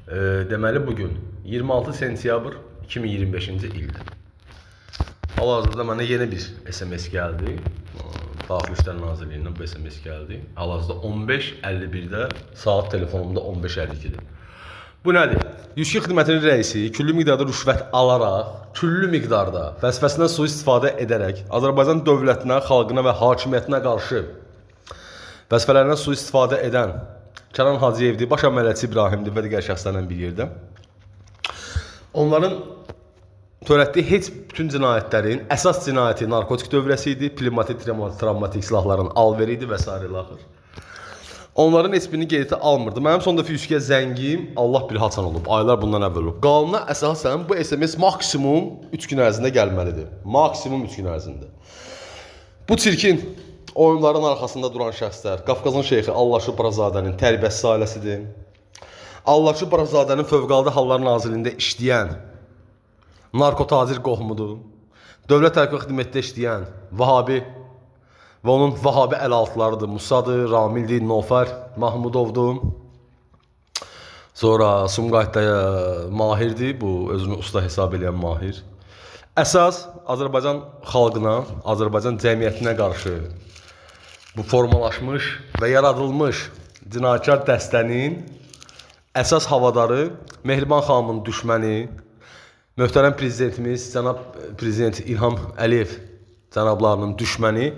Deməli bugün 26 sentyabr 2025-ci ildir. Hal-hazırda mənə yeni bir SMS gəldi. Daxili İşlər Nazirliyindən bu SMS gəldi. Hal-hazırda 15:51-də saat telefonumda 15:52-dir. Bu nədir? Yüksək xidmətinin rəisi küllü miqdarda rüşvət alaraq, küllü miqdarda vəzifəsindən sui-istifadə edərək Azərbaycan dövlətinə, xalqına və hakimiyyətinə qarşı vəzifələrindən sui-istifadə edən Kənan Hacıyevdir, baş əməlçi İbrahimdir və digər şəxslərlə bir yerdə. Onların törətdiyi heç bütün cinayətlərin əsas cinayəti narkotik dövrəsi idi, pnevmatik travmatik silahların alveri idi və s. Onların heç birini qeydətə almırdı. Mənim son dəfə Yüksəyə zəngim Allah bir haçan olub, aylar bundan əvvəl olub. Qanuna əsasən bu SMS maksimum 3 gün ərzində gəlməlidir. Maksimum 3 gün ərzində. Bu çirkin oyunların arxasında duran şəxslər Qafqazın şeyxi Allaçı Barazadənin tərbiyəsiz ailəsidir. Allaçı Barazadənin Fövqəladə Hallar Nazirliyində işləyən narkotacir qohumudur. Dövlət Təhlükəsizlik Xidmətində işləyən Vahabi və onun Vahabi əlaltılarıdır. Musadır, Ramildir, Nofər Mahmudovdur. Sonra Sumqayıtda Mahirdir, bu özünü usta hesab edən Mahir. Əsas Azərbaycan xalqına, Azərbaycan cəmiyyətinə qarşı bu formalaşmış və yaradılmış cinayətkar dəstənin əsas havadarı Mehriban xanımın düşməni, möhtərəm prezidentimiz cənab prezident İlham Əliyev cənablarının düşməni.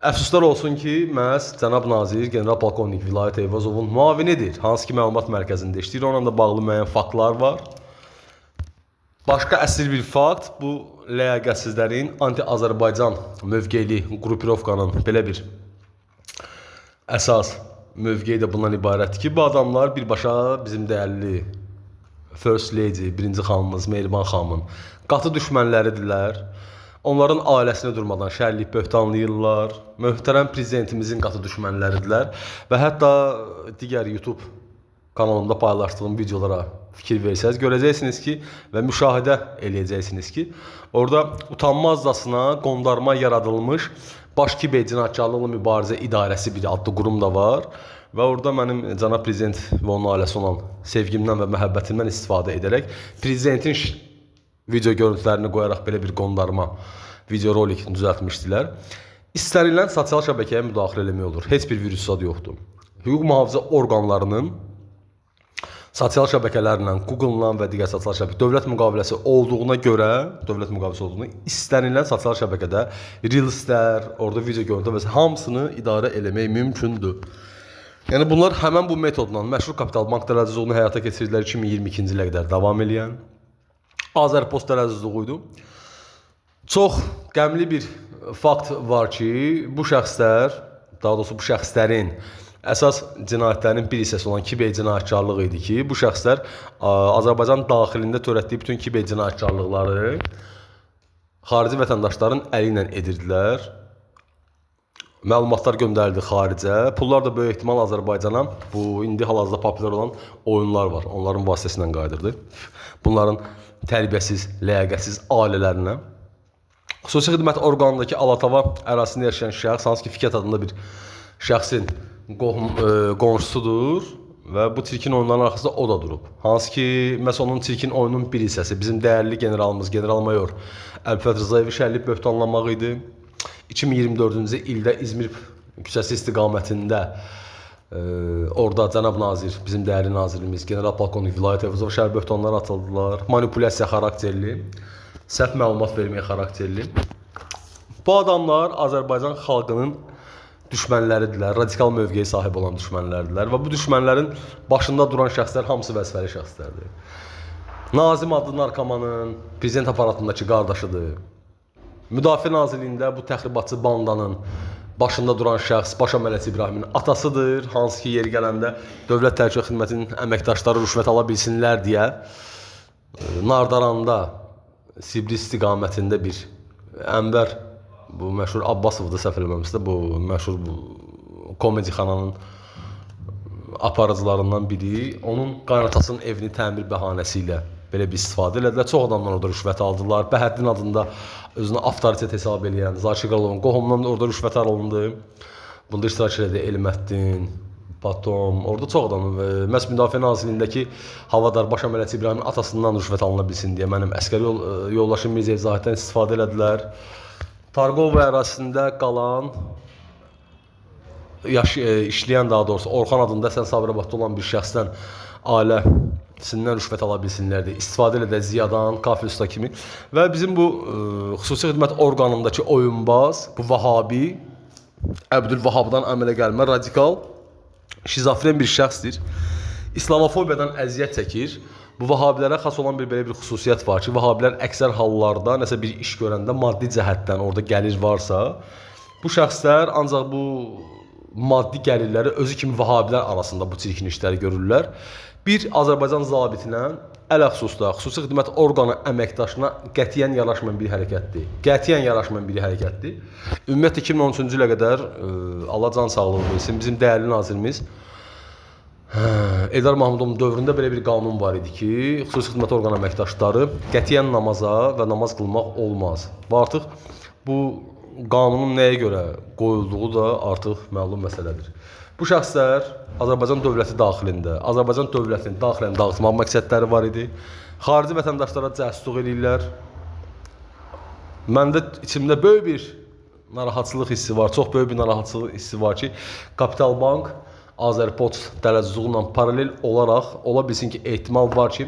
Əfsuslar olsun ki, məhz cənab nazir general polkovnik Vilayət Eyvazovun müavinidir. Hansı ki məlumat mərkəzində işləyir, onunla da bağlı müəyyən faktlar var. Başqa əsl bir fakt bu ləyaqətsizlərin anti-Azərbaycan mövqeyli qrupirovkanın belə bir əsas mövqeyi də bundan ibarətdir ki, bu adamlar birbaşa bizim dəyərli First Lady, birinci xanımız Mehriban xanımın qatı düşmənləridirlər. Onların ailəsinə durmadan şərlik böhtanlayırlar. Möhtərəm prezidentimizin qatı düşmənləridirlər. Və hətta digər YouTube kanalımda paylaşdığım videolara fikir versəniz, görəcəksiniz ki və müşahidə eləyəcəksiniz ki, orada utanmazcasına qondarma yaradılmış Baş Kiber Cinayətkarlıqla Mübarizə İdarəsi bir adlı qurum da var. Və orada mənim cənab prezident və onun ailəsi olan sevgimdən və məhəbbətimdən istifadə edərək prezidentin video görüntülərini qoyaraq belə bir qondarma videorolik düzəltmişdilər. İstənilən sosial şəbəkəyə müdaxilə eləmək olur. Heç bir virus adı yoxdur. Hüquq mühafizə orqanlarının sosial şəbəkələrlə, Google-la və digər sosial şəbəkə dövlət müqaviləsi olduğuna görə, istənilən sosial şəbəkədə reelslər, orada video görüntü və hamısını idarə eləmək mümkündür. Yəni bunlar həmən bu metodla məşhur Kapital Bank dərəcəsini həyata keçirdilər 2022-ci ilə qədər davam edən Azərpost dərəcəsiydi. Çox qəmli bir fakt var ki, bu şəxslər, daha doğrusu bu şəxslərin əsas cinayətlərinin bir hissəsi olan kiber cinayətkarlığı idi ki, bu şəxslər Azərbaycan daxilində törətdiyi bütün kiber cinayətkarlıqları xarici vətəndaşların əli ilə edirdilər. Məlumatlar göndərildi xaricə. Pullar da böyük ehtimal Azərbaycana bu indi hal-hazırda populyar olan oyunlar var. Onların vasitəsilə qayıdırdı. Bunların tərbiyəsiz, ləyaqətsiz ailələrinə. Xüsusi xidmət orqanındakı Alatava ərazisində yaşayan şəxs, hansı ki Fikət adında bir şəxsin qonşusudur və bu çirkin oyunların arxasında o da durub. Hansı ki, məhz onun çirkin oyunun bir hissəsi bizim dəyərli generalımız, general-mayor Əlfət Rzayevi şərlik böhtanlamaq idi. 2024-cü ildə İzmir küçəsi istiqamətində orada cənab nazir, bizim dəyərli nazirimiz, general polkovnik Vilayət Eyvazov şərlik böhtanları atıldılar. Manipulyasiya xarakterli, səhv məlumat verməyə xarakterli. Bu adamlar Azərbaycan xalqının düşmənləridirlər, radikal mövqeyə sahib olan düşmənləridirlər və bu düşmənlərin başında duran şəxslər hamısı vəzifəli şəxslərdir. Nazim adlı narkomanın prezident aparatındakı qardaşıdır. Müdafiə Nazirliyində bu təxribatçı bandanın başında duran şəxs baş əməlçi İbrahimin atasıdır. Hansı ki, yeri gələndə Dövlət Təhlükəsizlik Xidmətinin əməkdaşları rüşvət ala bilsinlər deyə Nardaranda, Sibris istiqamətində bir Ənvər, bu məşhur Abbasovda səhv eləməmişsə, bu məşhur komedi xananın aparıcılarından biri, onun qaynatasının evini təmir bəhanəsi ilə belə bir istifadə elədilər. Çox adamdan orada rüşvət aldılar. Bəhəddin adında özünə avtoritet hesab edən Zakir Qalovun qohumundan orada rüşvət alındı. Bunda iştirak elədi Elməddin, Potom orada çox adam məhz Müdafiə Nazirliyindəki havadar baş əməlçi İbrahimin atasından rüşvət alına bilsin deyə mənim əsgəri yoldaşım Mirzəyev Zahiddən istifadə elədilər. Targov ərazisində qalan işləyən daha doğrusu Orxan adında Əsən Sabirabadda olan bir şəxsdən ailəsindən rüşvət ala bilsinlər deyə istifadə edən Ziyadan, Kafir Usta kimi və bizim bu xüsusi xidmət orqanındakı oyunbaz, bu Vahabi, Əbdülvahabdan əmələ gəlmə radikal, şizofren bir şəxsdir. İslamofobiyadan əziyyət çəkir. Bu Vahabilərə xas olan belə bir xüsusiyyət var ki, Vahabilər əksər hallarda nəsə bir iş görəndə maddi cəhətdən orada gəlir varsa, bu şəxslər ancaq bu maddi gəlirləri özü kimi Vahabilər arasında bu çirkin işləri görürlər. Bir Azərbaycan zabitinə, ələxsusda xüsusi xidmət orqanı əməkdaşına qətiyyən yaraşmayan bir hərəkətdir. Qətiyyən yaraşmayan bir hərəkətdir. Ümumiyyətlə 2013-cü ilə qədər Allah can sağlığı versin, bizim dəyərli nazirimiz Eldar Mahmudovun dövründə belə bir qanun var idi ki, xüsusi xidmət orqanı əməkdaşları qətiyyən namaza və namaz qılmaq olmaz. Və artıq bu qanunun nəyə görə qoyulduğu da artıq məlum məsələdir. Bu şəxslər Azərbaycan dövləti daxilində, Azərbaycan dövlətinin daxilində dağıtmaq məqsədləri var idi. Xarici vətəndaşlara cəsutluq edirlər. Məndə içimdə böyük bir narahatçılıq hissi var, çox böyük bir narahatçılıq hissi var ki, Kapital Bank Azərpoçt dələduzluğu ilə paralel olaraq ola bilsin ki, ehtimal var ki,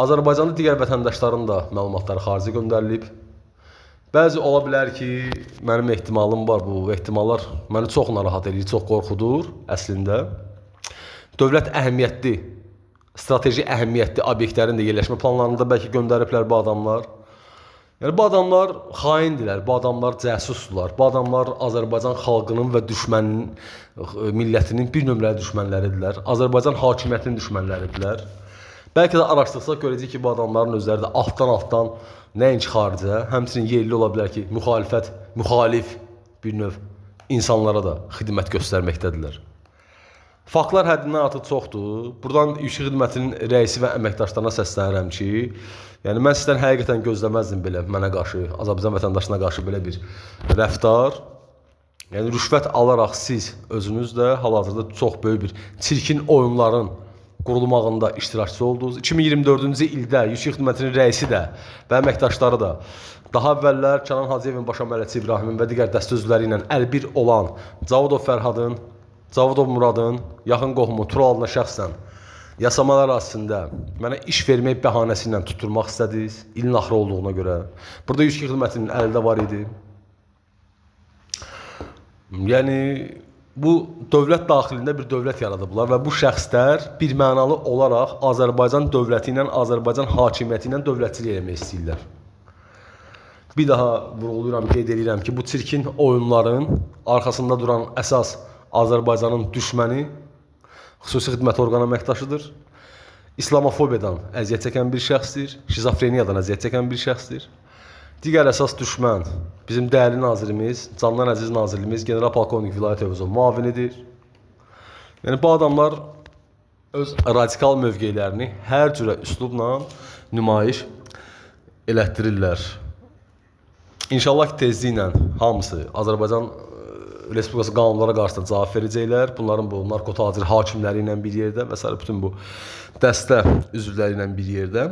Azərbaycanlı digər vətəndaşların da məlumatları xarici göndərilib. Bəzi ola bilər ki, mənim ehtimalım var, bu ehtimallar məni çox narahat edir, çox qorxudur əslində. Dövlət əhəmiyyətli, strateji əhəmiyyətli obyektlərin də yerləşmə planlarında bəlkə göndəriblər bu adamlar. Yəni, bu adamlar xaindirlər, bu adamlar cəsusdurlar, bu adamlar Azərbaycan xalqının və düşmənin, millətinin bir nömrəli düşmənləridirlər, Azərbaycan hakimiyyətinin düşmənləridirlər. Bəlkə də araşdırsaq görəcək ki, bu adamların özləri də altdan nəinki xaricə, həmçinin yerli ola bilər ki, müxalif bir növ insanlara da xidmət göstərməkdədirlər. Faktlar həddindən artıq çoxdur. Buradan yüksək xidmətin rəisi və əməkdaşlarına səslənirəm ki, yəni mən sizdən həqiqətən gözləməzdim belə mənə qarşı, Azərbaycan vətəndaşına qarşı belə bir rəftar. Yəni rüşvət alaraq siz özünüz də hal-hazırda çox böyük bir çirkin oyunların qurulmağında iştirakçı oldunuz. 2024-cü ildə yüksək xidmətin rəisi də və əməkdaşları da daha əvvəllər Kənan Hacıyevin baş əməlçi İbrahimin və digər dəstə üzvləri ilə əlbir olan Cavidov Fərhadın, Cavidov Muradın yaxın qohumu Tural adına şəxsən yasamalar arasında mənə iş vermək bəhanəsi ilə tutturmaq istədiniz, ilin axırı olduğuna görə. Burada yüksək xidmətinin əlində var idi. Yəni bu dövlət daxilində bir dövlət yaradıblar və bu şəxslər birmənalı olaraq Azərbaycan dövləti ilə, Azərbaycan hakimiyyəti ilə dövlətçilik eləmək istəyirlər. Bir daha vurğulayıram, qeyd edirəm ki, bu çirkin oyunların arxasında duran əsas Azərbaycanın düşməni xüsusi xidmət orqanı əməkdaşıdır. İslamofobiyadan əziyyət çəkən bir şəxsdir, şizofreniyadan əziyyət çəkən bir şəxsdir. Digər əsas düşmən bizim dəyərli nazirimiz, candan əziz nazirimiz General Polkovnik Vilayət Övüzov müavinidir. Yəni bu adamlar öz radikal mövqelərini hər cürə üslubla nümayiş elətdirirlər. İnşallah ki, tezliklə hamısı Azərbaycan Respublikası qanunlara qarşı cavab verəcəklər. Bunların bu narkotacir hakimləri ilə bir yerdə və s. bütün bu dəstə üzvləri ilə bir yerdə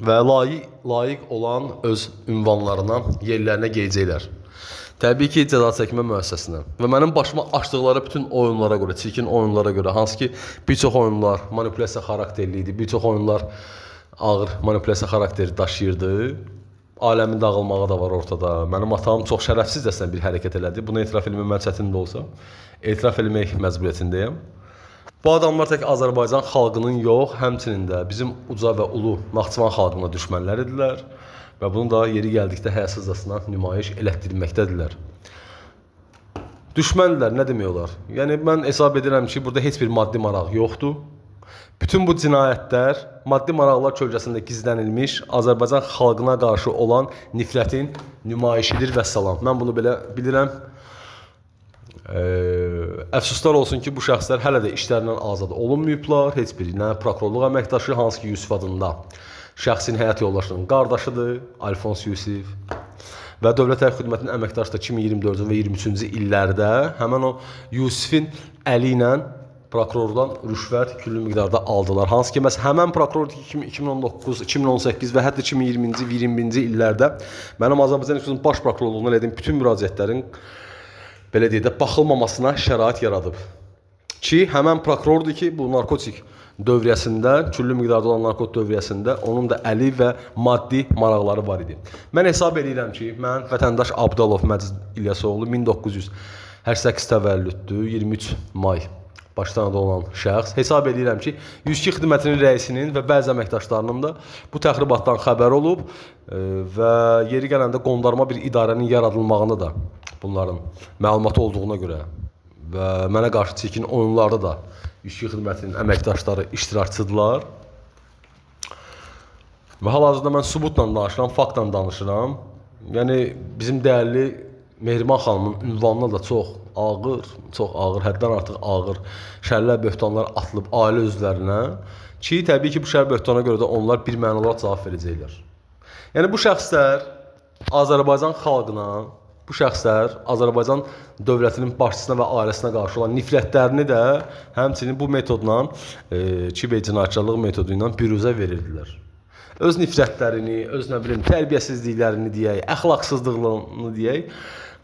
və layiq olan öz ünvanlarına, yerlərinə geyəcəklər. Təbii ki, cəza çəkmə müəssisəsinə və mənim başıma açdıqları bütün oyunlara görə, çirkin oyunlara görə, hansı ki, bir çox oyunlar manipulyasiya xarakterli idi, bir çox oyunlar ağır manipulyasiya xarakteri daşıyırdı. Aləmin dağılmağı da var ortada. Mənim atam çox şərəfsizcəsinə bir hərəkət elədi. Bunu etiraf eləmək mən çətin də olsa, etiraf eləmək məcburiyyətindəyəm. Bu adamlar tək Azərbaycan xalqının yox, həmçinin də bizim uca və ulu Naxçıvan xalqına düşmənləridirlər və bunu da yeri gəldikdə həyasızcasına nümayiş elətdirməkdədirlər. Düşməndirlər, nə demək olar? Yəni, mən hesab edirəm ki, burada heç bir maddi maraq yoxdur. Bütün bu cinayətlər maddi maraqlar kölgəsində gizlənilmiş Azərbaycan xalqına qarşı olan nifrətin nümayişidir və salam. Mən bunu belə bilirəm. Əfsuslar olsun ki, bu şəxslər hələ də işlərindən azad olunmayıblar. Heç bir prokurorluq əməkdaşı, hansı ki, Yusuf adında şəxsin həyat yoldaşının qardaşıdır, Alfons Yusif. və Dövlət Hərbi Xidmətinin əməkdaşı da 2024 və 23-cü illərdə həmin o Yusifin əli ilə prokurordan rüşvət küllü miqdarda aldılar. Hansı ki, məhz həmən prokuror 2019, 2018 və hətta 2020-ci, 21-ci illərdə mənim Azərbaycan Respublikasının baş prokurorluğuna elədiyim bütün müraciətlərin belə deyək də baxılmamasına şərait yaradıb. Ki, həmən prokurordur ki, bu narkotik dövriyyəsində, küllü miqdarda olan narkotik dövriyyəsində onun da əli və maddi maraqları var idi. Mən hesab edirəm ki, mən vətəndaş Abdalov Məcid İlyasoğlu 1988 təvəllüddür, 23 may başlanğıcı olan şəxs. Hesab edirəm ki, 102 xidmətinin rəisinin və bəzi əməkdaşlarının da bu təxribatdan xəbər olub və yeri gələndə qondarma bir idarənin yaradılmağında da bunların məlumatı olduğuna görə və mənə qarşı çirkin oyunlarda da 102 xidmətinin əməkdaşları iştirakçıdırlar. Və hal-hazırda mən sübutla danışıram, faktla danışıram. Yəni bizim dəyərli Mehriban xanımın ünvanına da çox ağır, həddən artıq ağır şərlər, böhtanlar atılıb ailə üzvlərinə ki, təbii ki, bu şər böhtana görə də onlar bir mənalı olaraq cavab verəcəklər. Yəni bu şəxslər Azərbaycan xalqına, bu şəxslər Azərbaycan dövlətinin başçısına və ailəsinə qarşı olan nifrətlərini də həmçinin bu metodla, cinayətçılıq metodu ilə büruzə verirdilər. Öz nifrətlərini, öz tərbiyəsizliklərini deyək, əxlaqsızlığını deyək,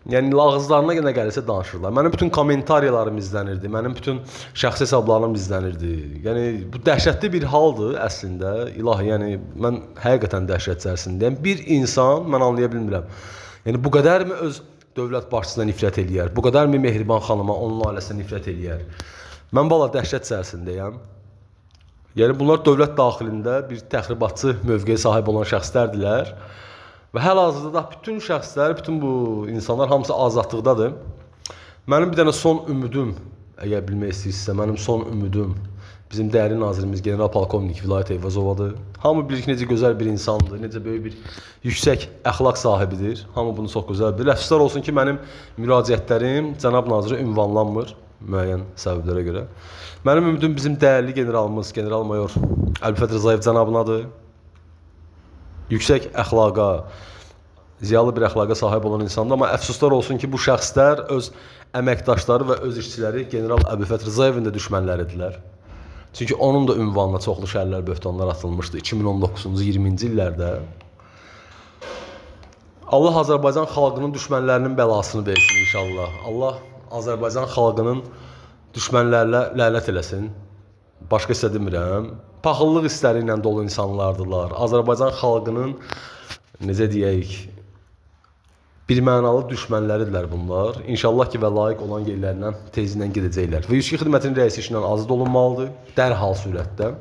yəni ağızlarına nə gəlirsə danışırlar. Mənim bütün kommentariyalarım izlənirdi, mənim bütün şəxsi hesablarım izlənirdi. Yəni bu dəhşətli bir haldır əslində. İlahi, yəni mən həqiqətən dəhşət içərisindəyəm. Bir insan, mən anlaya bilmirəm. Yəni bu qədərmi öz dövlət başçısına nifrət eləyər? Bu qədərmi Mehriban xanıma, onun ailəsinə nifrət eləyər? Mən bala dəhşət içərisindəyəm. Yəni bunlar dövlət daxilində bir təxribatçı mövqeyə sahib olan şəxslərdilər. Və hal-hazırda da bütün şəxslər, bütün bu insanlar hamısı azadlıqdadır. Mənim bir dənə son ümidim, əgər bilmək istəyirsinizsə, mənim son ümidim bizim dəyərli nazirimiz General Polkovnik Vilayət Eyvazovadır. Hamı bilir ki, necə gözəl bir insandır, necə böyük bir yüksək əxlaq sahibidir. Hamı bunu çox gözəl bilir. Əfsuslar olsun ki, mənim müraciətlərim cənab nazirə ünvanlanmır müəyyən səbəblərə görə. Mənim ümidim bizim dəyərli generalımız, general-mayor Əlbifət Rzayev cənabınadır. Yüksək əxlaqa, ziyalı bir əxlaqa sahib olan insandır. Amma əfsuslar olsun ki, bu şəxslər öz əməkdaşları və öz işçiləri General Əlbifət Rzayevin də düşmənləridirlər. Çünki onun da ünvanına çoxlu şərlər, böhtanlar atılmışdı 2019-cu, 20-ci illərdə. Allah Azərbaycan xalqının düşmənlərinin bəlasını versin inşallah. Allah Azərbaycan xalqının düşmənlərlə lənət eləsin. Başqa isə demirəm. Paxıllıq hissləri ilə dolu insanlardılar. Azərbaycan xalqının, necə deyək, bir mənalı düşmənləridirlər bunlar. İnşallah ki, və layiq olan yerlərindən tezindən gedəcəklər. Və 102 xidmətinin rəisi işindən azad olunmalıdır, dərhal sürətdə.